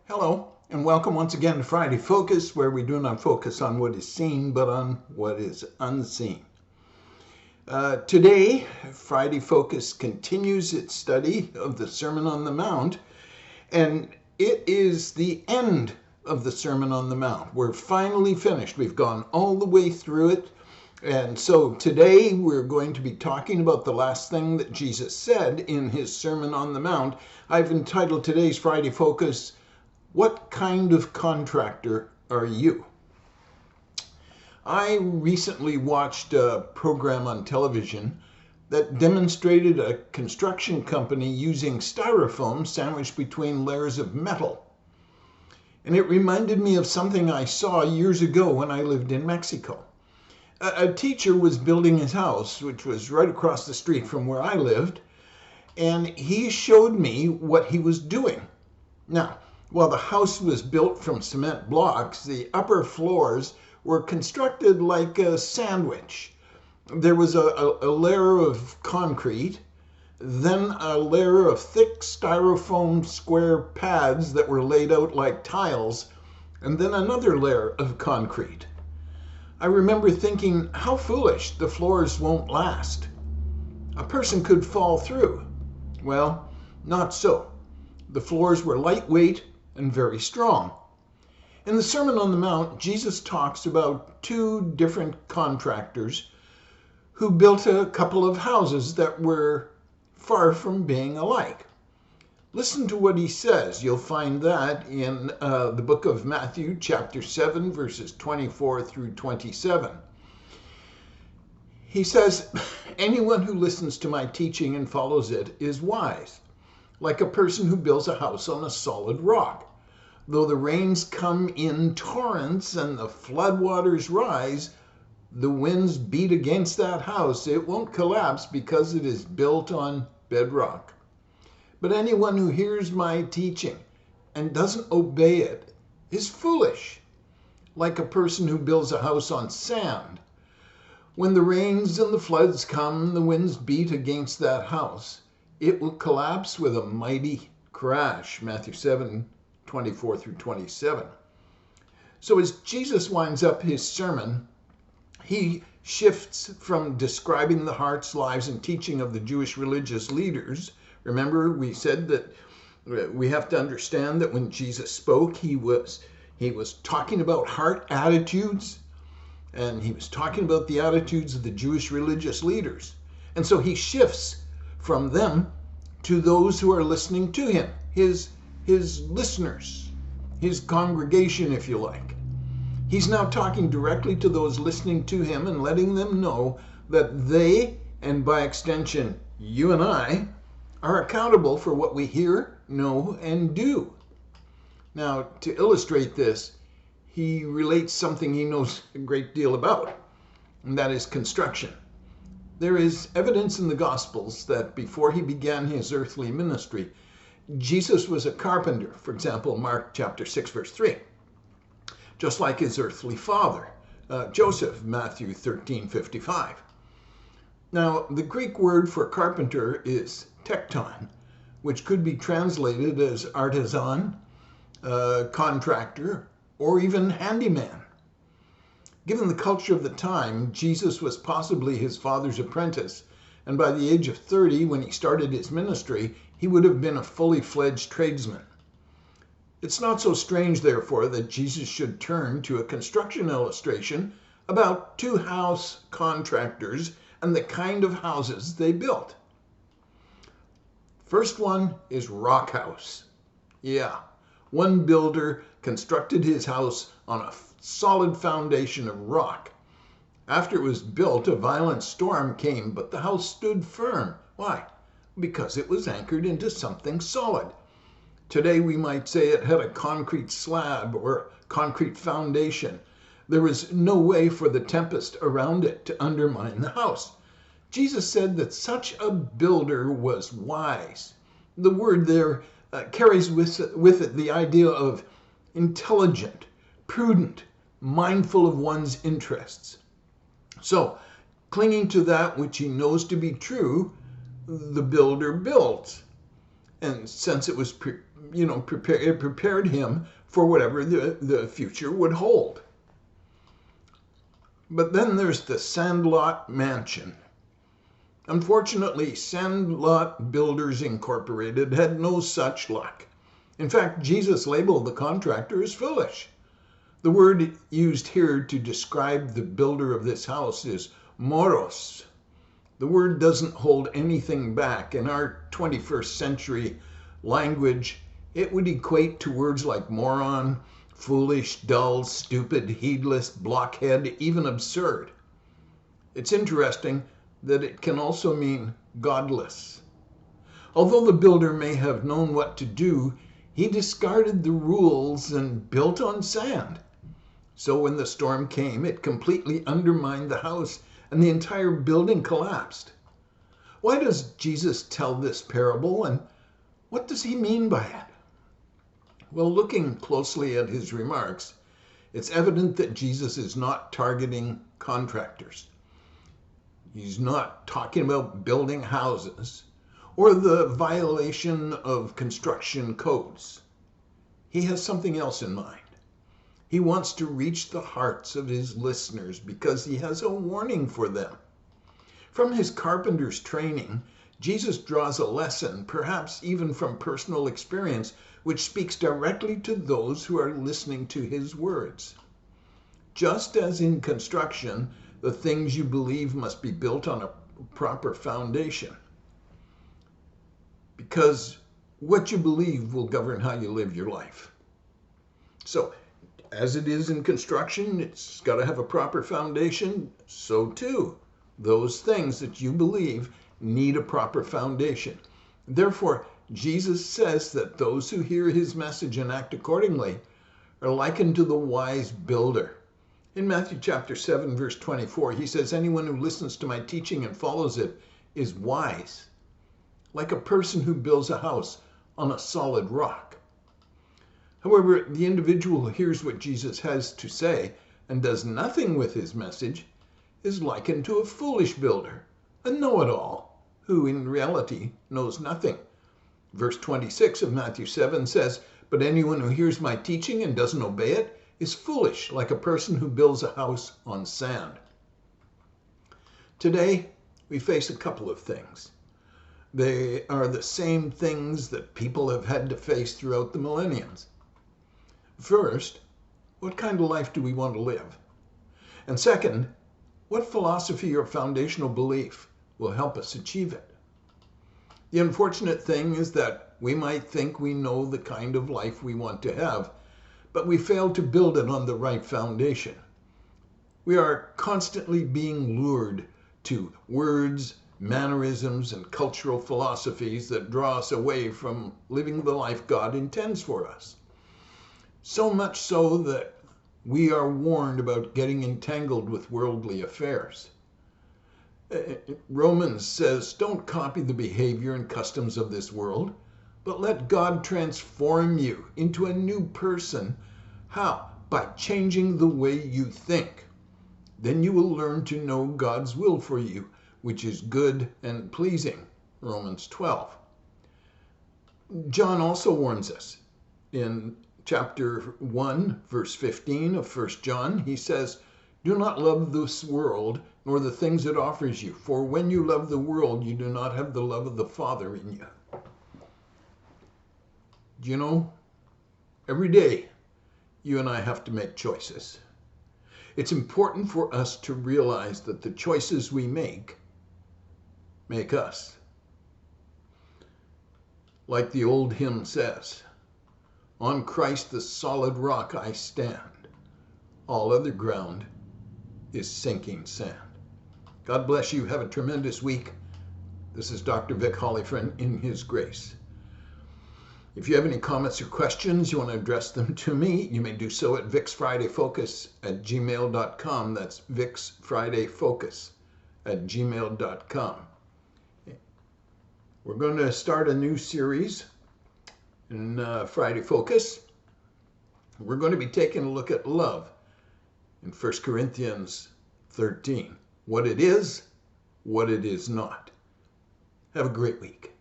Hello, and welcome once again to Friday Focus, where we do not focus on what is seen, but on what is unseen. Today, Friday Focus continues its study of the Sermon on the Mount, and it is the end of the Sermon on the Mount. We're finally finished. We've gone all the way through it, and so today we're going to be talking about the last thing that Jesus said in his Sermon on the Mount. I've entitled today's Friday Focus, "What kind of contractor are you?" I recently watched a program on television that demonstrated a construction company using styrofoam sandwiched between layers of metal. And it reminded me of something I saw years ago when I lived in Mexico. A teacher was building his house, which was right across the street from where I lived, and he showed me what he was doing. Now, while the house was built from cement blocks, the upper floors were constructed like a sandwich. There was a layer of concrete, then a layer of thick styrofoam square pads that were laid out like tiles, and then another layer of concrete. I remember thinking, how foolish, the floors won't last. A person could fall through. Well, not so. The floors were lightweight and very strong. In the Sermon on the Mount, Jesus talks about two different contractors who built a couple of houses that were far from being alike. Listen to what he says. You'll find that in the book of Matthew, chapter 7, verses 24 through 27. He says, "Anyone who listens to my teaching and follows it is wise, like a person who builds a house on a solid rock. Though the rains come in torrents and the floodwaters rise, the winds beat against that house, it won't collapse because it is built on bedrock. But anyone who hears my teaching and doesn't obey it is foolish, like a person who builds a house on sand. When the rains and the floods come, the winds beat against that house, it will collapse with a mighty crash." Matthew 7, 24 through 27. So as Jesus winds up his sermon, he shifts from describing the hearts, lives, and teaching of the Jewish religious leaders. Remember, we said that we have to understand that when Jesus spoke, he was talking about heart attitudes, and he was talking about the attitudes of the Jewish religious leaders. And so he shifts from them to those who are listening to him, his listeners, his congregation, if you like. He's now talking directly to those listening to him and letting them know that they, and by extension, you and I, are accountable for what we hear, know, and do. Now, to illustrate this, he relates something he knows a great deal about, and that is construction. There is evidence in the Gospels that before he began his earthly ministry, Jesus was a carpenter. For example, Mark chapter 6, verse 3. Just like his earthly father, Joseph, Matthew 13:55. Now, the Greek word for carpenter is tekton, which could be translated as artisan, contractor, or even handyman. Given the culture of the time, Jesus was possibly his father's apprentice, and by the age of 30, when he started his ministry, he would have been a fully fledged tradesman. It's not so strange, therefore, that Jesus should turn to a construction illustration about two house contractors and the kind of houses they built. First one is rock house. Yeah, one builder constructed his house on a solid foundation of rock. After it was built, a violent storm came, but the house stood firm. Why? Because it was anchored into something solid. Today we might say it had a concrete slab or concrete foundation. There was no way for the tempest around it to undermine the house. Jesus said that such a builder was wise. The word there carries with it the idea of intelligent, prudent, mindful of one's interests. So, clinging to that which he knows to be true, the builder builds. And since it was, it prepared him for whatever the future would hold. But then there's the Sanddlot Mansion. Unfortunately, Sanddlot Builders Incorporated had no such luck. In fact, Jesus labeled the contractor as foolish. The word used here to describe the builder of this house is moros. The word doesn't hold anything back. In our 21st century language, it would equate to words like moron, foolish, dull, stupid, heedless, blockhead, even absurd. It's interesting that it can also mean godless. Although the builder may have known what to do, he discarded the rules and built on sand. So when the storm came, it completely undermined the house and the entire building collapsed. Why does Jesus tell this parable, and what does he mean by it? Well, looking closely at his remarks, it's evident that Jesus is not targeting contractors. He's not talking about building houses or the violation of construction codes. He has something else in mind. He wants to reach the hearts of his listeners because he has a warning for them. From his carpenter's training, Jesus draws a lesson, perhaps even from personal experience, which speaks directly to those who are listening to his words. Just as in construction, the things you believe must be built on a proper foundation, because what you believe will govern how you live your life. So, as it is in construction, it's got to have a proper foundation. So too, those things that you believe need a proper foundation. Therefore, Jesus says that those who hear his message and act accordingly are likened to the wise builder. In Matthew chapter 7, verse 24, he says, anyone who listens to my teaching and follows it is wise, like a person who builds a house on a solid rock. However, the individual who hears what Jesus has to say and does nothing with his message is likened to a foolish builder, a know-it-all, who in reality knows nothing. Verse 26 of Matthew 7 says, but anyone who hears my teaching and doesn't obey it is foolish, like a person who builds a house on sand. Today, we face a couple of things. They are the same things that people have had to face throughout the millenniums. First, what kind of life do we want to live? And second, what philosophy or foundational belief will help us achieve it? The unfortunate thing is that we might think we know the kind of life we want to have, but we fail to build it on the right foundation. We are constantly being lured to words, mannerisms, and cultural philosophies that draw us away from living the life God intends for us. So much so that we are warned about getting entangled with worldly affairs. Romans says, don't copy the behavior and customs of this world, but let God transform you into a new person. How? By changing the way you think. Then you will learn to know God's will for you, which is good and pleasing. Romans 12. John also warns us in chapter 1, verse 15 of 1 John. He says, do not love this world nor the things it offers you, for when you love the world, you do not have the love of the Father in you. Do you know, every day you and I have to make choices. It's important for us to realize that the choices we make us. Like the old hymn says, on Christ the solid rock I stand. All other ground is sinking sand. God bless you. Have a tremendous week. This is Dr. Vic Hollyford in His grace. If you have any comments or questions, you want to address them to me, you may do so at vicsfridayfocus@gmail.com. That's vicsfridayfocus@gmail.com. We're going to start a new series in Friday Focus. We're going to be taking a look at love in 1 Corinthians 13. What it is not. Have a great week.